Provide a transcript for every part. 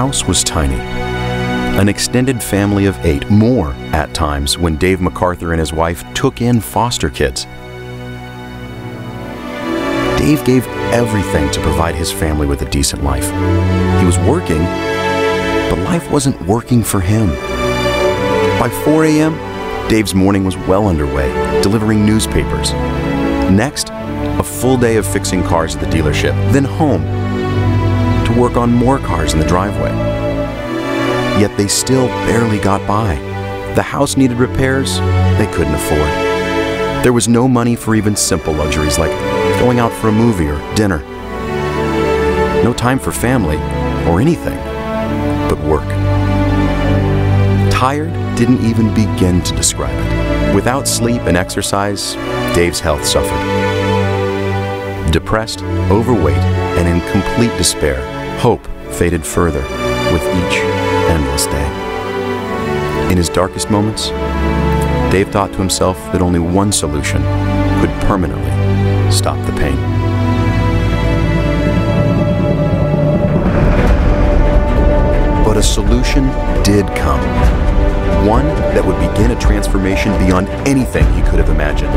house was tiny. An extended family of 8, more at times when Dave MacArthur and his wife took in foster kids. Dave gave everything to provide his family with a decent life. He was working, but life wasn't working for him. By 4 a.m., Dave's morning was well underway, delivering newspapers. Next, a full day of fixing cars at the dealership, then home to work on more cars in the driveway. Yet they still barely got by. The house needed repairs they couldn't afford. There was no money for even simple luxuries like going out for a movie or dinner. No time for family or anything but work. Tired didn't even begin to describe it. Without sleep and exercise, Dave's health suffered. Depressed, overweight, and in complete despair, hope faded further with each endless day. In his darkest moments, Dave thought to himself that only one solution could permanently stop the pain. But a solution did come. One that would begin a transformation beyond anything he could have imagined.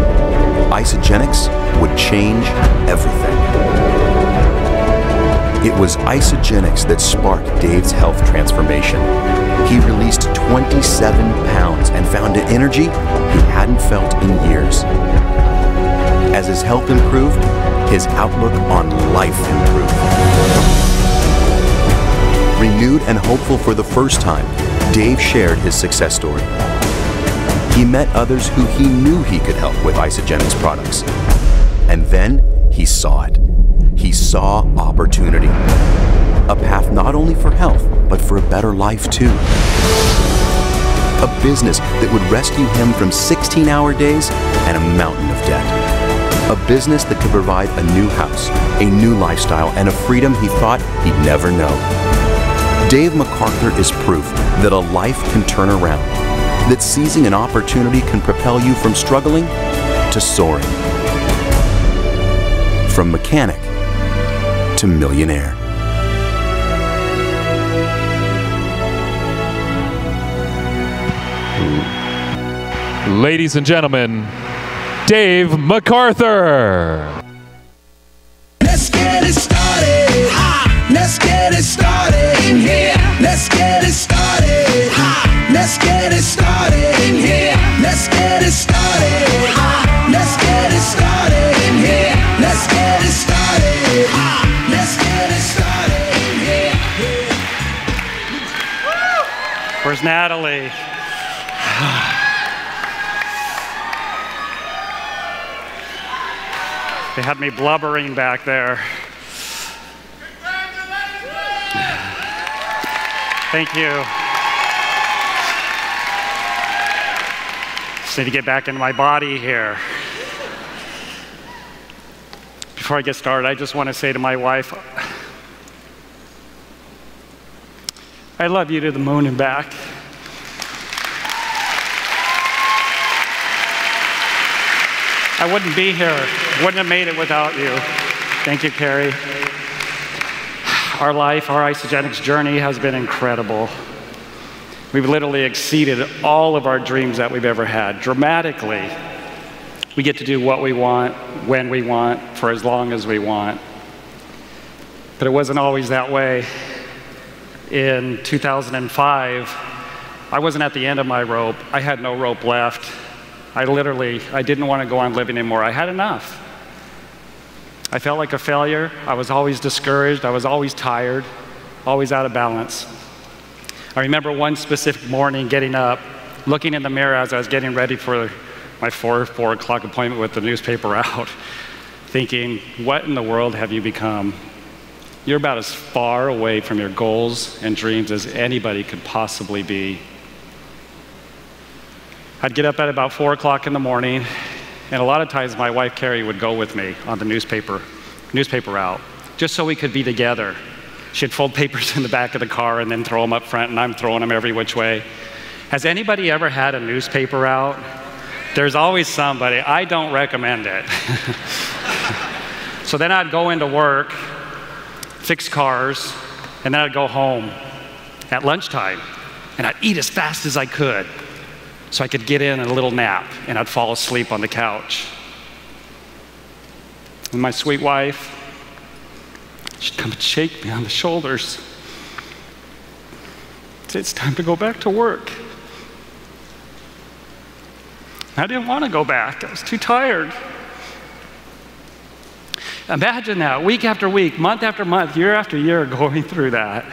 Isogenics would change everything. It was isogenics that sparked Dave's health transformation. He released 27 pounds and found an energy he hadn't felt in years. As his health improved, his outlook on life improved. Renewed and hopeful for the first time, Dave shared his success story. He met others who he knew he could help with Isogenics products. And then he saw it. He saw opportunity. A path not only for health, but for a better life too. A business that would rescue him from 16-hour days and a mountain of debt. A business that could provide a new house, a new lifestyle, and a freedom he thought he'd never know. Dave MacArthur is proof that a life can turn around, that seizing an opportunity can propel you from struggling to soaring, from mechanic to millionaire. Ladies and gentlemen, Dave MacArthur. Let's get it started. Let's get it started in here. Let's get it started. Let's get it started in here. Let's get it started. Let's get it started in here. Let's get it started. Let's get it started in here. Where's Natalie? They had me blubbering back there. Thank you. Just need to get back into my body here. Before I get started, I just want to say to my wife, I love you to the moon and back. I wouldn't be here, wouldn't have made it without you. Thank you, Carrie. Our life, our Isogenics journey has been incredible. We've literally exceeded all of our dreams that we've ever had, dramatically. We get to do what we want, when we want, for as long as we want. But it wasn't always that way. In 2005, I wasn't at the end of my rope. I had no rope left. I didn't want to go on living anymore. I had enough. I felt like a failure. I was always discouraged. I was always tired, always out of balance. I remember one specific morning getting up, looking in the mirror as I was getting ready for my 4 o'clock appointment with the newspaper out, thinking, what in the world have you become? You're about as far away from your goals and dreams as anybody could possibly be. I'd get up at about 4 o'clock in the morning, and a lot of times my wife, Carrie, would go with me on the newspaper route, just so we could be together. She'd fold papers in the back of the car and then throw them up front, and I'm throwing them every which way. Has anybody ever had a newspaper route? There's always somebody. I don't recommend it. So then I'd go into work, fix cars, and then I'd go home. at lunchtime, and I'd eat as fast as I could so I could get in a little nap, and I'd fall asleep on the couch. And my sweet wife, she'd come and shake me on the shoulders. Say, it's time to go back to work. I didn't want to go back. I was too tired. Imagine that, week after week, month after month, year after year, going through that.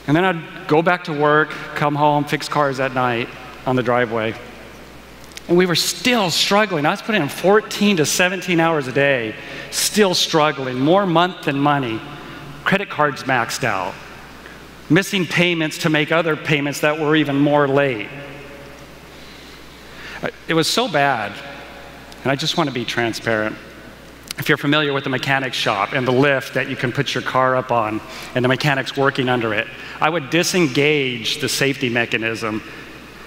And then I'd go back to work, come home, fix cars at night on the driveway. And we were still struggling. I was putting in 14 to 17 hours a day, still struggling, more month than money. Credit cards maxed out, missing payments to make other payments that were even more late. It was so bad, and I just want to be transparent. If you're familiar with the mechanic shop and the lift that you can put your car up on and the mechanic's working under it, I would disengage the safety mechanism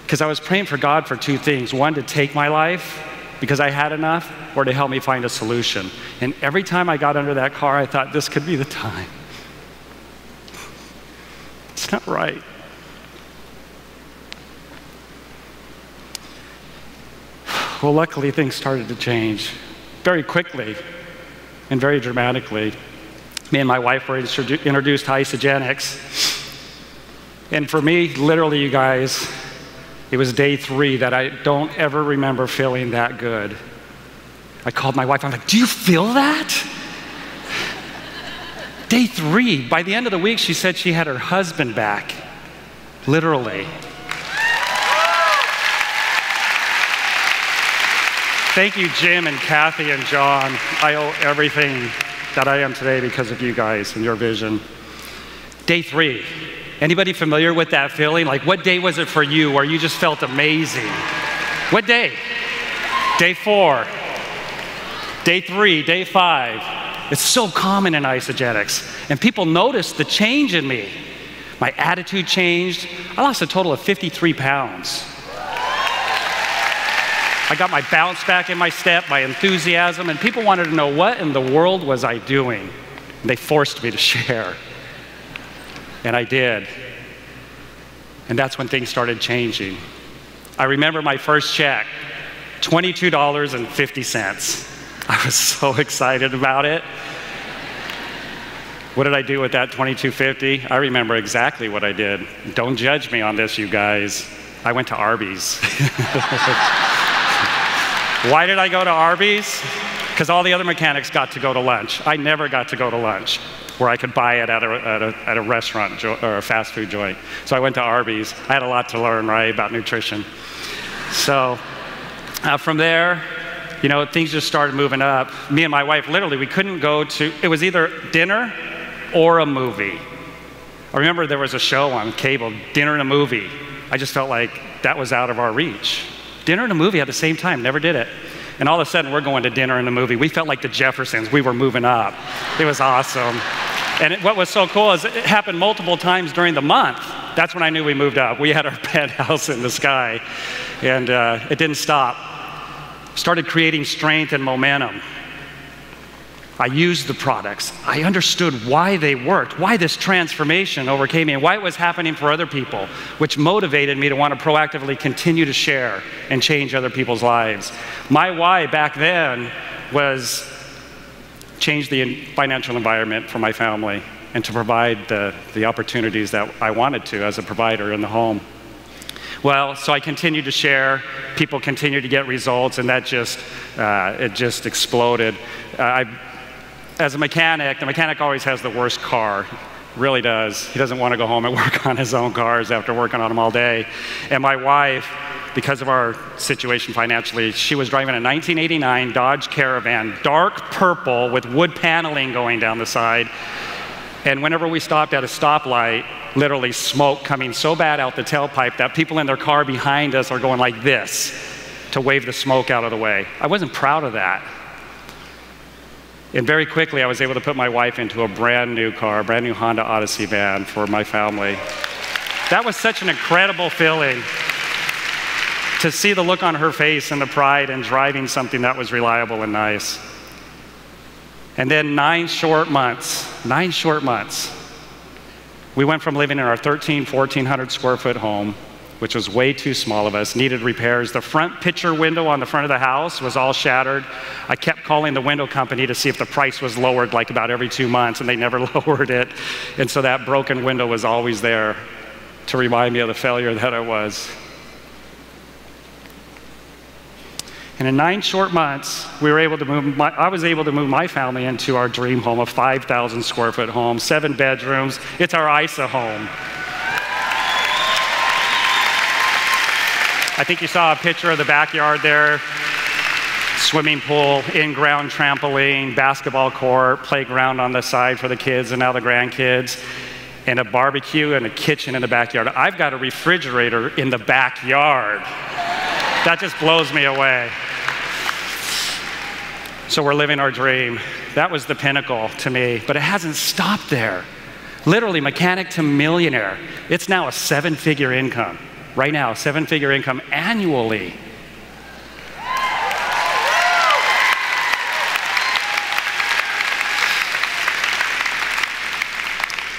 because I was praying for God for two things. One, to take my life because I had enough, or to help me find a solution. And every time I got under that car, I thought, this could be the time. It's not right. Well, luckily, things started to change very quickly and very dramatically. Me and my wife were introduced to Isogenics. And for me, literally, you guys, it was day 3 that I don't ever remember feeling that good. I called my wife. I'm like, do you feel that? Day 3, by the end of the week, she said she had her husband back, literally. Thank you, Jim and Kathy and John. I owe everything that I am today because of you guys and your vision. Day 3. Anybody familiar with that feeling? Like, what day was it for you where you just felt amazing? What day? Day 4. Day 3, day 5. It's so common in Isogenics. And people noticed the change in me. My attitude changed. I lost a total of 53 pounds. I got my bounce back in my step, my enthusiasm, and people wanted to know what in the world was I doing. And they forced me to share. And I did. And that's when things started changing. I remember my first check, $22.50. I was so excited about it. What did I do with that $22.50? I remember exactly what I did. Don't judge me on this, you guys. I went to Arby's. Why did I go to Arby's? Because all the other mechanics got to go to lunch. I never got to go to lunch where I could buy it at a restaurant or a fast food joint. So I went to Arby's. I had a lot to learn, right, about nutrition. So from there, you know, things just started moving up. Me and my wife, literally, we couldn't go to, it was either dinner or a movie. I remember there was a show on cable, dinner and a movie. I just felt like that was out of our reach. Dinner and a movie at the same time, never did it. And all of a sudden, we're going to dinner and a movie. We felt like the Jeffersons. We were moving up. It was awesome. And what was so cool is it happened multiple times during the month. That's when I knew we moved up. We had our penthouse in the sky, and it didn't stop. Started creating strength and momentum. I used the products. I understood why they worked, why this transformation overcame me, and why it was happening for other people, which motivated me to want to proactively continue to share and change other people's lives. My why back then was change the financial environment for my family and to provide the opportunities that I wanted to as a provider in the home. Well, so I continued to share, people continued to get results, and that just, it just exploded. As a mechanic, the mechanic always has the worst car, really does. He doesn't want to go home and work on his own cars after working on them all day. And my wife, because of our situation financially, she was driving a 1989 Dodge Caravan, dark purple with wood paneling going down the side. And whenever we stopped at a stoplight, literally smoke coming so bad out the tailpipe that people in their car behind us are going like this to wave the smoke out of the way. I wasn't proud of that. And very quickly, I was able to put my wife into a brand new car, a brand new Honda Odyssey van for my family. That was such an incredible feeling to see the look on her face and the pride in driving something that was reliable and nice. And then 9 short months, We went from living in our 1,400 square foot home, which was way too small of us, needed repairs. The front picture window on the front of the house was all shattered. I kept calling the window company to see if the price was lowered like about every 2 months, and they never lowered it. And so that broken window was always there to remind me of the failure that I was. And in 9 short months, I was able to move my family into our dream home, a 5,000 square foot home, 7 bedrooms. It's our ISA home. I think you saw a picture of the backyard there. Swimming pool, in-ground trampoline, basketball court, playground on the side for the kids and now the grandkids, and a barbecue and a kitchen in the backyard. I've got a refrigerator in the backyard. That just blows me away. So we're living our dream. That was the pinnacle to me, but it hasn't stopped there. Literally mechanic to millionaire. It's now a 7-figure income. Right now, 7-figure income annually.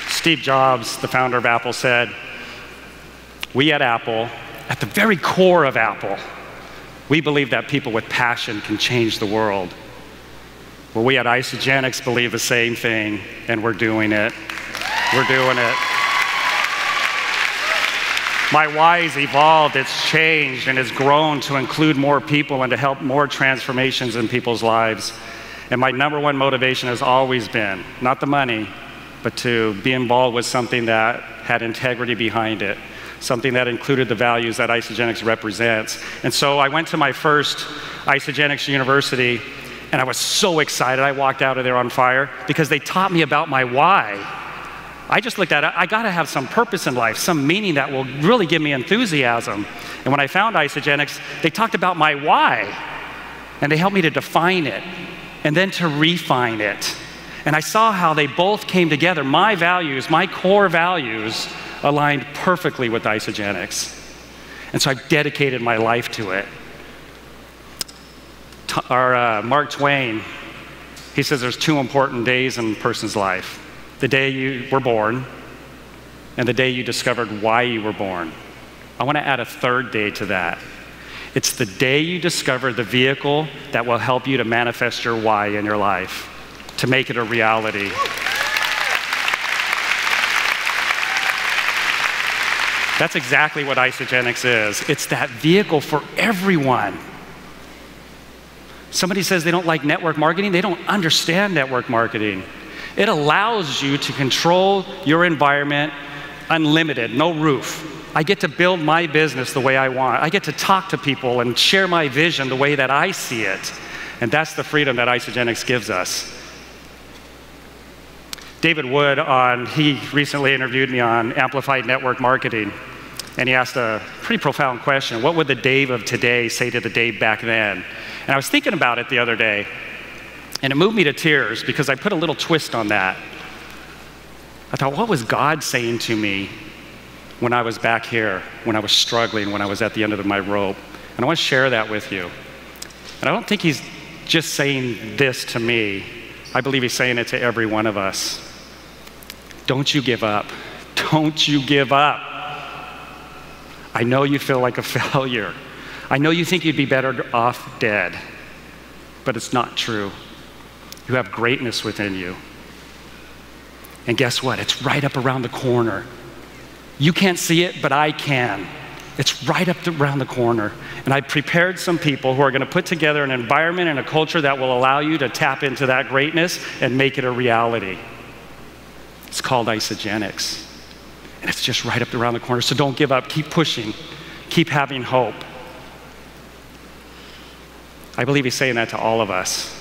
Steve Jobs, the founder of Apple, said, we at Apple, at the very core of Apple, we believe that people with passion can change the world. Well, we at Isagenix believe the same thing, and we're doing it. We're doing it. My why has evolved, it's changed, and it's grown to include more people and to help more transformations in people's lives. And my #1 motivation has always been, not the money, but to be involved with something that had integrity behind it, something that included the values that Isagenix represents. And so I went to my first Isagenix University, and I was so excited. I walked out of there on fire because they taught me about my why. I just looked at it, I gotta have some purpose in life, some meaning that will really give me enthusiasm. And when I found Isagenix, they talked about my why, and they helped me to define it, and then to refine it. And I saw how they both came together. My values, my core values, aligned perfectly with Isagenix. And so I've dedicated my life to it. Mark Twain, he says there's 2 important days in a person's life. The day you were born, and the day you discovered why you were born. I want to add a 3rd day to that. It's the day you discover the vehicle that will help you to manifest your why in your life, to make it a reality. That's exactly what Isagenix is. It's that vehicle for everyone. Somebody says they don't like network marketing, they don't understand network marketing. It allows you to control your environment unlimited, no roof. I get to build my business the way I want. I get to talk to people and share my vision the way that I see it. And that's the freedom that Isagenix gives us. David Wood, he recently interviewed me on Amplified Network Marketing, and he asked a pretty profound question. What would the Dave of today say to the Dave back then? And I was thinking about it the other day, and it moved me to tears because I put a little twist on that. I thought, what was God saying to me when I was back here, when I was struggling, when I was at the end of my rope? And I want to share that with you. And I don't think he's just saying this to me. I believe he's saying it to every one of us. Don't you give up. Don't you give up. I know you feel like a failure. I know you think you'd be better off dead, but it's not true. You have greatness within you. And guess what? It's right up around the corner. You can't see it, but I can. It's right up around the corner. And I prepared some people who are going to put together an environment and a culture that will allow you to tap into that greatness and make it a reality. It's called Isagenix. And it's just right up around the corner. So don't give up. Keep pushing. Keep having hope. I believe he's saying that to all of us.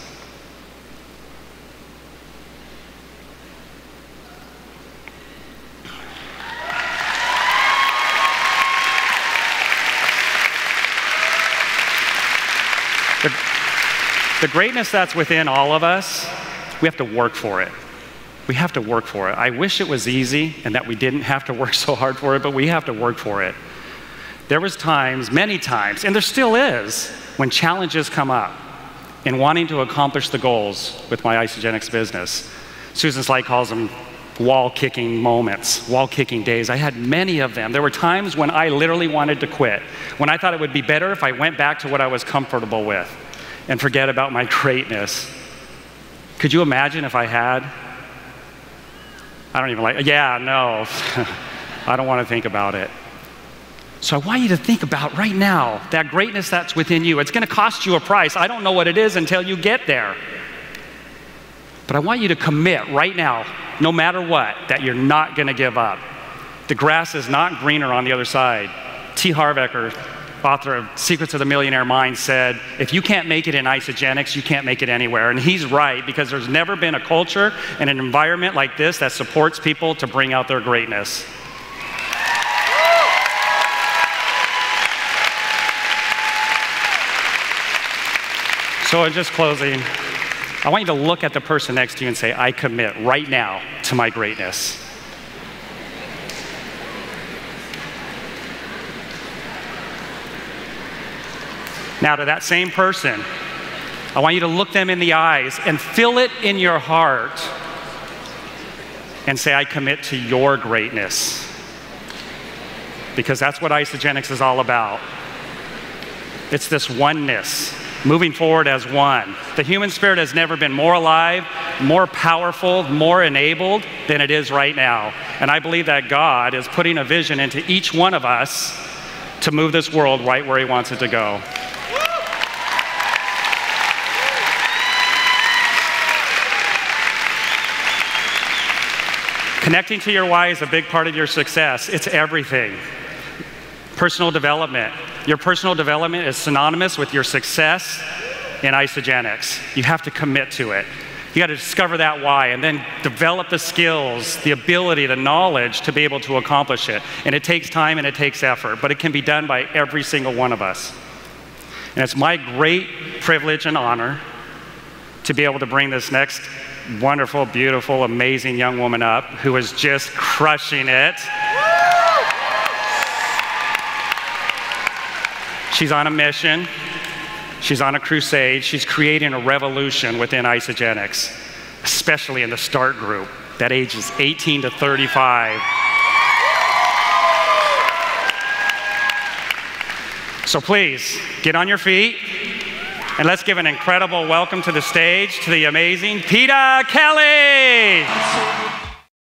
The greatness that's within all of us, we have to work for it. We have to work for it. I wish it was easy and that we didn't have to work so hard for it, but we have to work for it. There was times, many times, and there still is, when challenges come up in wanting to accomplish the goals with my Isagenix business. Susan Slight calls them wall-kicking moments, wall-kicking days. I had many of them. There were times when I literally wanted to quit, when I thought it would be better if I went back to what I was comfortable with and forget about my greatness. Could you imagine if I had? I don't even yeah, no. I don't want to think about it. So I want you to think about right now, that greatness that's within you. It's going to cost you a price. I don't know what it is until you get there. But I want you to commit right now, no matter what, that you're not going to give up. The grass is not greener on the other side. T. Harv Eker, author of Secrets of the Millionaire Mind, said, if you can't make it in Isagenix, you can't make it anywhere. And he's right, because there's never been a culture and an environment like this that supports people to bring out their greatness. So in just closing, I want you to look at the person next to you and say, I commit right now to my greatness. Now to that same person, I want you to look them in the eyes and feel it in your heart and say, I commit to your greatness. Because that's what Isagenix is all about. It's this oneness, moving forward as one. The human spirit has never been more alive, more powerful, more enabled than it is right now. And I believe that God is putting a vision into each one of us to move this world right where He wants it to go. Connecting to your why is a big part of your success. It's everything. Personal development. Your personal development is synonymous with your success in Isagenix. You have to commit to it. You got to discover that why and then develop the skills, the ability, the knowledge to be able to accomplish it. And it takes time and it takes effort, but it can be done by every single one of us. And it's my great privilege and honor to be able to bring this next wonderful, beautiful, amazing young woman up who is just crushing it. She's on a mission. She's on a crusade. She's creating a revolution within Isagenix, especially in the start group, that ages 18 to 35. So please, get on your feet, and let's give an incredible welcome to the stage to the amazing Peter Kelly.